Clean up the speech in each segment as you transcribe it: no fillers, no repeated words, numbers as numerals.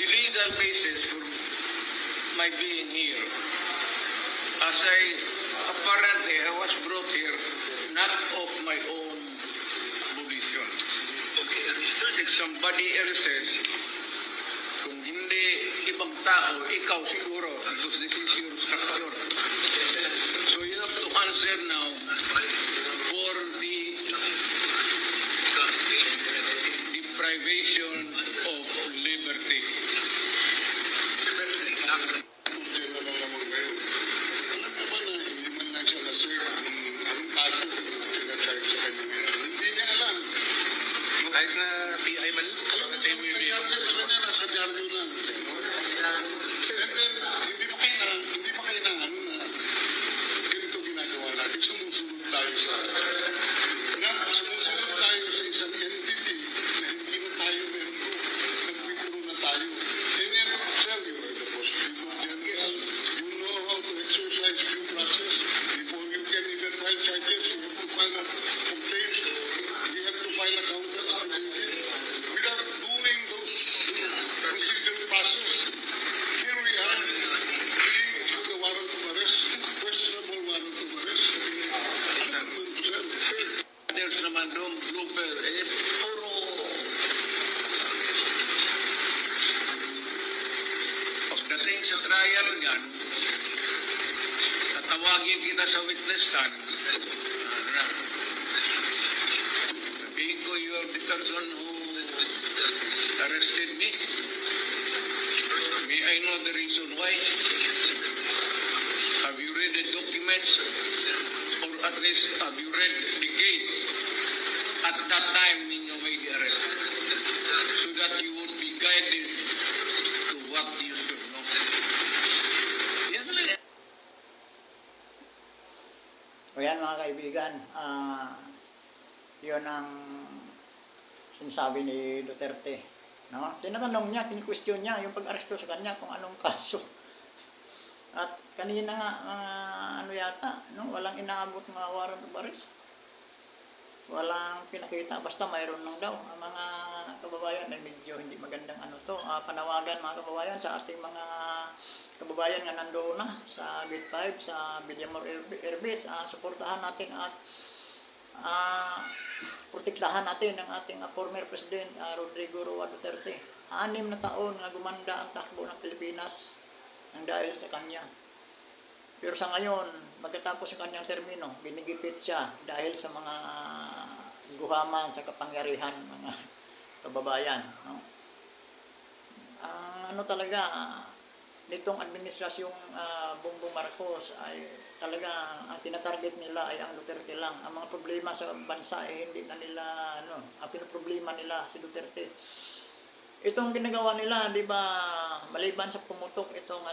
legal basis for my being here. As apparently I was brought here not of my own volition. If somebody else says, kung hindi ibang tao, ikaw siguro, because this is your structure. So you have to answer now for the deprivation of liberty. Kahit na PI man, nasa dyaryo lang. Hindi pa kailangan na ganito ginagawa natin. Sumusunod tayo sa isang entity na hindi na tayo member. Nag-withdraw na tayo. And then, sir, you are the prosecutor. Yes, you know how to exercise due process. Before you can even file charges, you have to file a complaint. You have to file a counter affidavit. Without doing those procedural process, here we are, being issued a warrant of arrest, questionable warrant of arrest. Sir, There's naman doon, blooper, puro pagdating sa trial yan, tatawagin kita sa witness stand. Sabihin ko, you are the person who arrested me. May I know the reason why? Have you read the documents? Or at least have you read the case at that time when you made the arrest? So that you would be guided to what you should know. Yan lang. O yan mga kaibigan, yun ang sinasabi ni Duterte. No? Tinatanong niya, kini-question niya yung pag-aresto sa kanya kung anong kaso. At kanina nga, ano yata, no? Walang inaabot mga warrant of arrest. Walang pinakita, basta mayroon lang daw. Ang mga kababayan ay medyo hindi magandang ano to. Panawagan mga kababayan sa ating mga kababayan nga nandoon na sa Gate 5, sa Villamor Air Base. Suportahan natin at protektahan natin ang ating former President Rodrigo Roa Duterte. 6 na taon nga gumanda ang takbo ng Pilipinas ang dahil sa kanya. Pero sa ngayon, pagkatapos ng kanyang termino, binigipit siya dahil sa mga guhaman sa kapangyarihan mga kababayan. No? Ano talaga, nitong administrasyong Bongbong Marcos ay talaga ang tinatarget nila ay ang Duterte lang. Ang mga problema sa bansa ay hindi na nila ang pinoproblema nila si Duterte. Itong ginagawa nila, 'di ba, maliban sa pumutok itong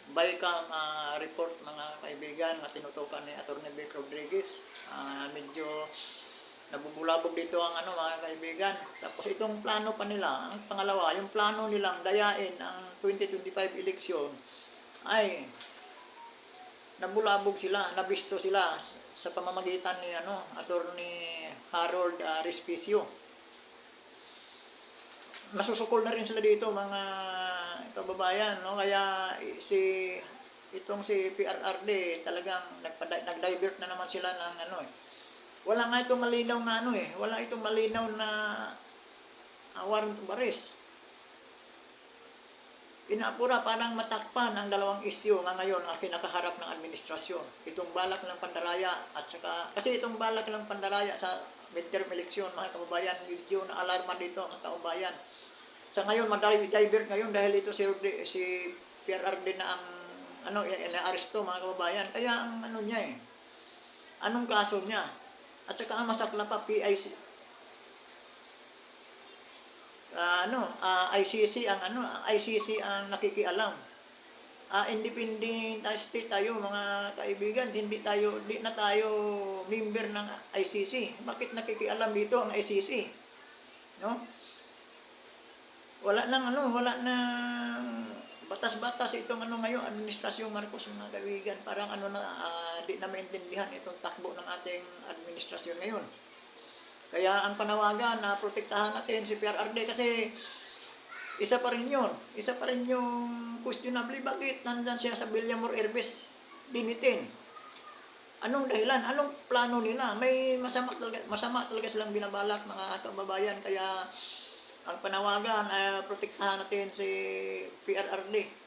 Bicam report mga kaibigan na tinutukan ni Attorney Vic Rodriguez, medyo nabubulabog dito ang mga kaibigan. Tapos itong plano pa nila, ang pangalawa, yung plano nilang dayain ang 2025 eleksyon ay nabulabog sila, nabisto sila sa pamamagitan ni Attorney Harold Respicio. Nasusukol na rin sila dito mga kababayan, no? Kaya si PRRD talagang nag-divert na naman sila ng wala nga itong malinaw na wala itong malinaw na warrant of arrest. Inaapura parang matakpan ang dalawang issue nga ngayon ang kinakaharap ng administrasyon. Itong balak ng pandaraya at saka, kasi itong balak ng pandaraya sa midterm election mga kababayan, medyo na alarma dito ang taong bayan. Sa ngayon, madivert ngayon dahil ito si PRRD na ang ina-aresto mga kababayan. Kaya ang niya anong kaso niya? At saka ang masakla pa, ICC ang nakikialam. Independent state tayo mga kaibigan, di na tayo member ng ICC. Bakit nakikialam dito ang ICC? No? Wala nang batas-batas itong ngayon, administrasyong Marcos mga kaibigan. Parang di na maintindihan itong takbo ng ating administrasyon ngayon. Kaya ang panawagan na protektahan natin si PRRD kasi isa pa rin yun. Isa pa rin yung questionable. Bakit nandyan siya sa Villamor Airbase dinitin? Anong dahilan? Anong plano nila? May masama talaga silang binabalak mga kababayan. Kaya ang panawagan ay protektahan natin si PRRD.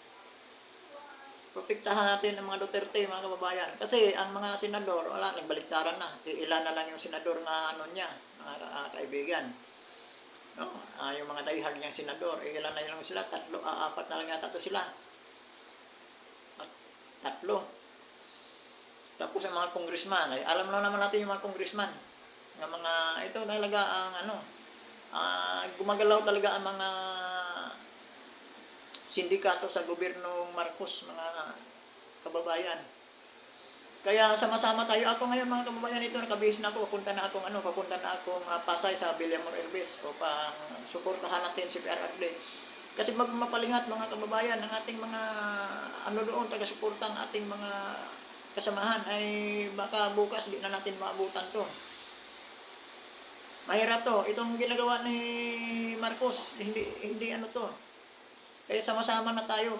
Protektahan natin ang mga Duterte, mga kababayan. Kasi ang mga senador, wala, nagbaliktaran na. Ilan na lang yung senador na ano niya, mga kaibigan. No? Yung mga diehard niyang senador, ilan na lang sila? Tatlo, apat na lang yata to sila. Tatlo. Tapos ang mga congressman, ay, alam na naman natin yung mga congressman. Yung mga, ito talaga ang ano, gumagalaw talaga ang mga sindikato sa gobyernong Marcos, mga kababayan. Kaya sama-sama tayo. Ako ngayon mga kababayan, ito nakabihis na ako. Papunta na akong Pasay sa Villamor Airbase upang suportahan natin si PRRD. Kasi mapalingat mga kababayan, ang ating mga doon, taga-suportang ating mga kasamahan ay baka bukas di na natin maabutan to. Mahirap to. Itong ginagawa ni Marcos, hindi ano to. Kaya sama-sama tayo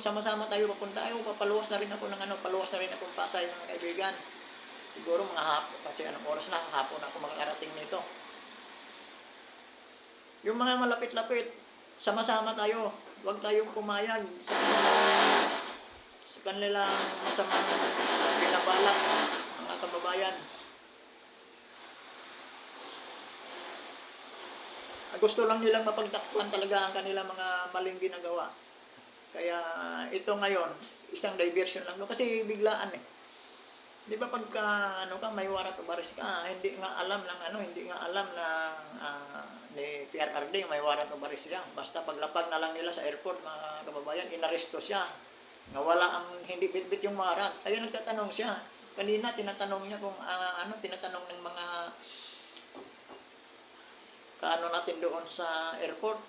papunta. Papaluwas na rin ako ng Pasay mga kaibigan. Siguro mga hapon, kasi anong oras na, hapon ako makakarating nito. Yung mga malapit-lapit, sama-sama tayo. Huwag tayong pumayag sa kanilang masamang binabalak mga kababayan. Gusto lang nilang mapagtakpan talaga ang kanilang mga maling ginagawa. Kaya ito ngayon, isang diversion lang kasi biglaan eh. 'Di ba pagka may warrant of arrest ka, hindi nga alam ni PRRD may warrant of arrest siya. Basta paglapag na lang nila sa airport mga kababayan, inaresto siya. Nawala ang hindi bitbit yung warrant. Kaya nagtatanong siya. Kanina tinatanong niya kung tinatanong ng mga natin doon sa airport.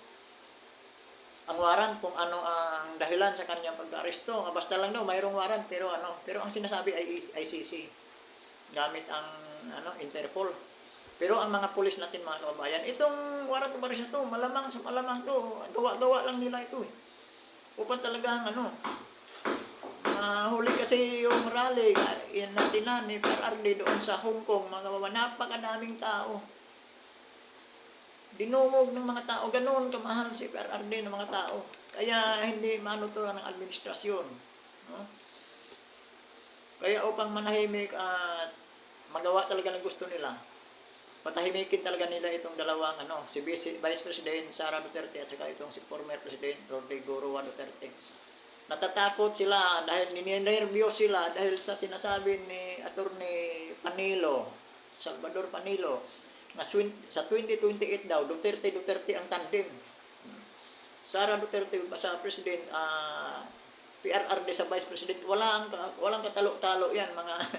Ang warrant kung ano ang dahilan sa kanyang pag-aresto. Basta lang daw mayroong warrant pero ang sinasabi ay ICC gamit ang Interpol. Pero ang mga pulis natin mga kababayan, itong warrant of arrest na to, malamang to, gawa lang nila ito eh. Upang talagang huli kasi yung rally natin ni PRRD doon sa Hong Kong mga kababayan, napakadaming tao. Dinumog ng mga tao, ganoon kamahal si PRRD ng mga tao. Kaya hindi to ng administrasyon. No? Kaya upang manahimik at magawa talaga ng gusto nila, patahimikin talaga nila itong dalawang si Vice President Sara Duterte at saka itong si former President Rodrigo Roa Duterte. Natatakot sila dahil ninenervyos sila dahil sa sinasabi ni Attorney Panilo, Salvador Panilo, na sa 2028 daw, Duterte ang tandem. Sara Duterte sa President, PRRD sa Vice President, walang katalo-talo yan mga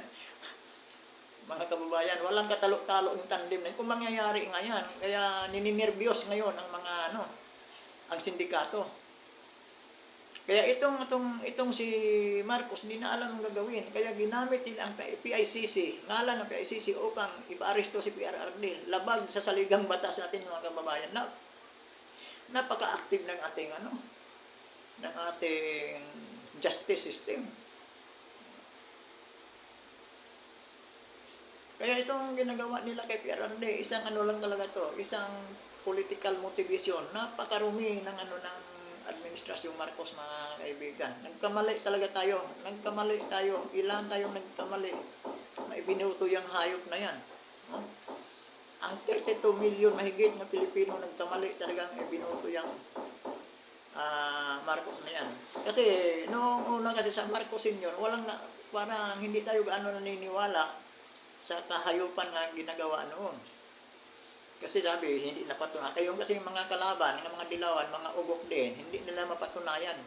kababayan, walang katalo-talo yung tandem na kung mangyayari nga yan. Kaya nininervyos ngayon ang mga ang sindikato. Kaya itong si Marcos hindi na alam ang gagawin. Kaya ginamit nila ang PICC, ngalan ng PICC upang ipaaresto si PRRD. Labag sa saligang batas natin mga kababayan. Napaka-active ng ating justice system. Kaya itong ginagawa nila kay PRRD, isang lang talaga to, isang political motivation. Napakarumi ng ng administrasyong Marcos mga kaibigan. Nagkamali talaga tayo. Ilan tayong nagkamali. Maibinuto yung hayop na yan. No? Ang 32 million mahigit na Pilipino nagkamali talagang ibinuto yung Marcos na yan. Kasi noong una kasi sa Marcos Sr., parang hindi tayo gaano naniniwala sa kahayupan na ginagawa noon. Kasi sabi, hindi napatunayan. Kayong kasi mga kalaban, mga dilawan, mga ugok din, hindi nila mapatunayan.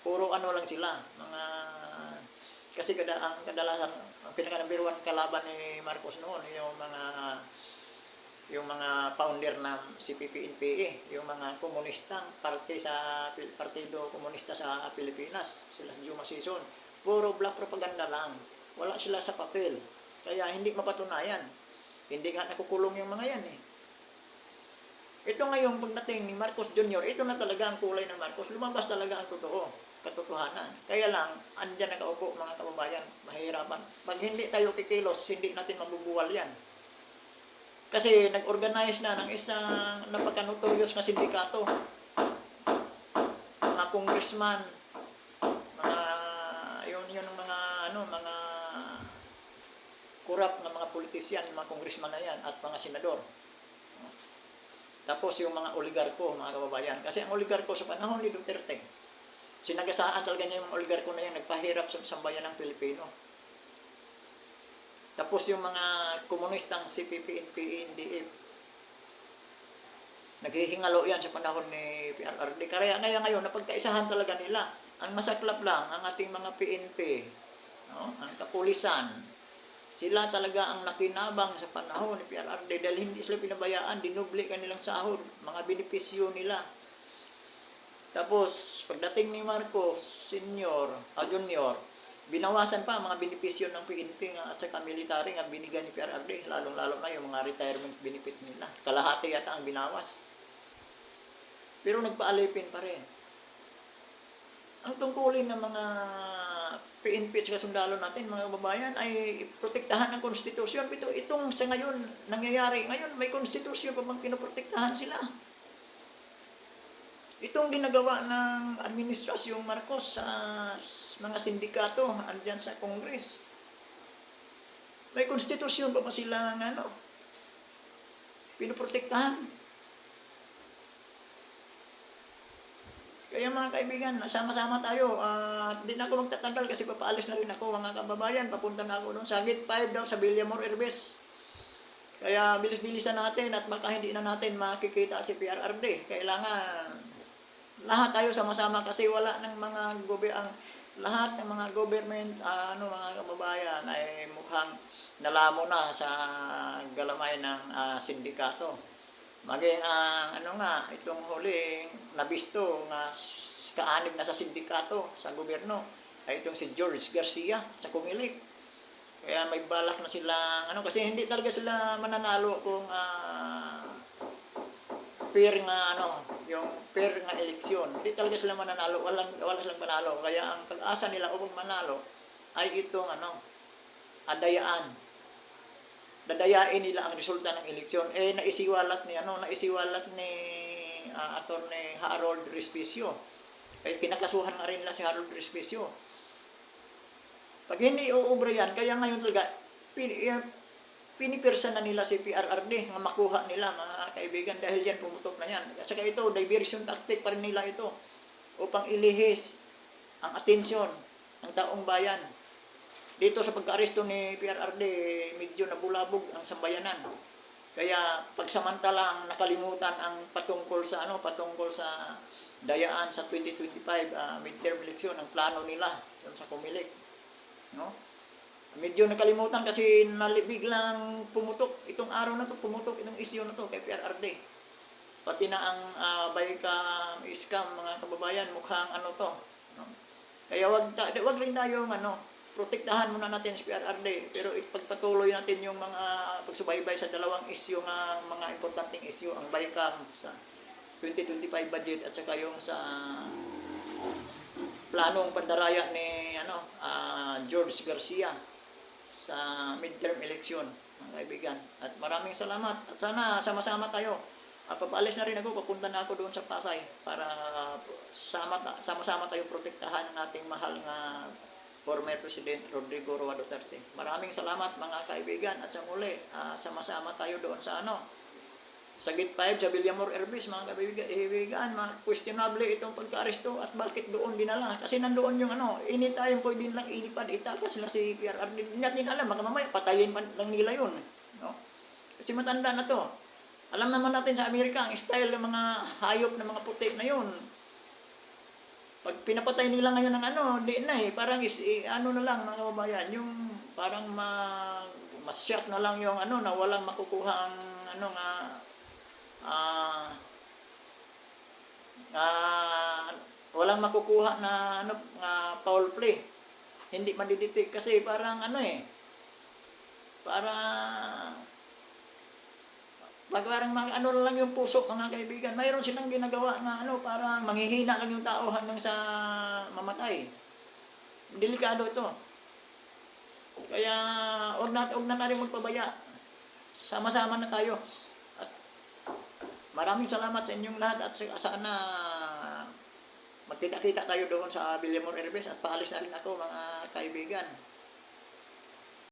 Puro lang sila. Kasi ang kadalasan, ang pinaka-number 1 kalaban ni Marcos noon, yung mga founder ng CPP-NPA, yung mga komunistang Partido Komunista sa Pilipinas, sila si Juma Sison. Puro black propaganda lang. Wala sila sa papel. Kaya hindi mapatunayan. Hindi nga nakukulong yung mga yan eh. Ito ngayong pagdating ni Marcos Jr., ito na talaga ang kulay ng Marcos. Lumabas talaga ang totoo, katotohanan. Kaya lang, andyan nakaupo mga kababayan, mahihirapan. Pag hindi tayo kikilos, hindi natin mabubuwal yan. Kasi nag-organize na ng isang napaka-notorious na sindikato. Mga congressman, mga yun ang mga mga corrupt na mga politician, mga congressman na yan at mga senador. Tapos yung mga oligarko, mga kababayan. Kasi ang oligarko sa panahon ni Duterte, sinagasaan talaga niya yung mga oligarko na yan, nagpahirap sa sambayan ng Pilipino. Tapos yung mga komunistang CPP, NPA, NDF, naghihingalo yan sa panahon ni PRRD. Kaya ngayon, napagkaisahan talaga nila. Ang masaklap lang, ang ating mga PNP, no? Ang kapulisan, sila talaga ang nakinabang sa panahon ni PRRD dahil hindi sila pinabayaan, dinuble kanilang sahod, mga benepisyo nila. Tapos, pagdating ni Marcos Junior, binawasan pa ang mga benepisyo ng PNP at saka military nga binigyan ni PRRD, lalong-lalo na yung mga retirement benefits nila. Kalahati yata ang binawas. Pero nagpaalipin pa rin. Ang tungkulin ng mga PNP at sundalo natin, mga kababayan, ay protektahan ng konstitusyon. Itong sa ngayon, nangyayari ngayon, may konstitusyon pa bang pinoprotektahan sila? Itong ginagawa ng administrasyong Marcos sa mga sindikato, andyan sa Congress. May konstitusyon pa ba silang pinoprotektahan? Kaya mga kaibigan, sama-sama tayo. Di na ako magtatagal kasi papaalis na rin ako mga kababayan. Papunta na ako doon sa Gate 5 daw sa Villamor Herbes. Kaya bilis-bilisan natin at baka hindi na natin makikita si PRRD. Kailangan lahat tayo sama-sama kasi wala ng mga lahat ng mga government mga kababayan ay mukhang nalamo na sa galamay ng sindikato. Maging itong huling nabisto nga kaanib na sa sindikato sa gobyerno ay itong si George Garcia sa Kumilik. Kaya may balak na sila kasi hindi talaga sila mananalo kung fair nga eleksyon. Hindi talaga sila mananalo, wala silang manalo. Kaya ang pag-asa nila upang manalo ay itong adayaan. Dadayain nila ang resulta ng eleksyon. Naisiwalat ni Attorney Harold Respicio. Kinakasuhan nga rin nila si Harold Respicio. Pag hindi uubra yan, kaya ngayon talaga pinipirsa na nila si PRRD nga makuha nila mga kaibigan dahil yan pumutok na yan. At saka ito, diversion tactic pa rin nila ito upang ilihis ang atensyon ng taong bayan. Dito sa pagka-aresto ni PRRD, medyo nabulabog ang sambayanan. Kaya pagsamantalang nakalimutan ang patungkol sa dayaan sa 2025 midterm election, ang plano nila sa Comelec, no? Medyo nakalimutan kasi biglang pumutok itong araw na to, pumutok itong issue na to kay PRRD. Pati na ang Baycam scam mga kababayan, mukhang to, no? Kaya wag rin tayo protektahan muna natin si PRRD, pero ipagpatuloy natin yung mga pagsubaybay sa dalawang issue mga importanteng issue, ang Baycam sa 2025 budget at saka yung sa planong pandaraya ni George Garcia sa midterm election, mga kaibigan. At maraming salamat at sana sama-sama tayo. Papaalis na rin ako, papunta na ako doon sa Pasay para sama-sama tayo protektahan ang ating mahal nga former President Rodrigo Roa Duterte. Maraming salamat mga kaibigan at sa muli, sama-sama tayo doon sa sa Gate 5 sa Villamor Herbes, mga kaibigan, questionable itong pagka-aresto at bakit doon dinala. Kasi nandoon yung anytime pwede lang ilipad, itakas na si PRRD. Hindi natin alam, baka mamaya patayin pa lang nila yun. No? Kasi matanda na to. Alam naman natin sa Amerika, ang style ng mga hayop ng mga puti na yun. Pag pinapatay nila ngayon ng di na parang na lang mga kababayan, yung parang mas-shot na lang yung na walang makukuhang walang makukuha na foul play. Hindi madidetect kasi parang parang Parang ano lang yung puso, mga kaibigan. Mayroon silang ginagawa na ano, para manghihina lang yung tao hanggang sa mamatay. Delikado ito. Kaya, huwag na tayo magpabaya. Sama-sama na tayo. At maraming salamat sa inyong lahat at sana magkita-kita tayo doon sa Villamor Herbes at paalis na rin ako, mga kaibigan.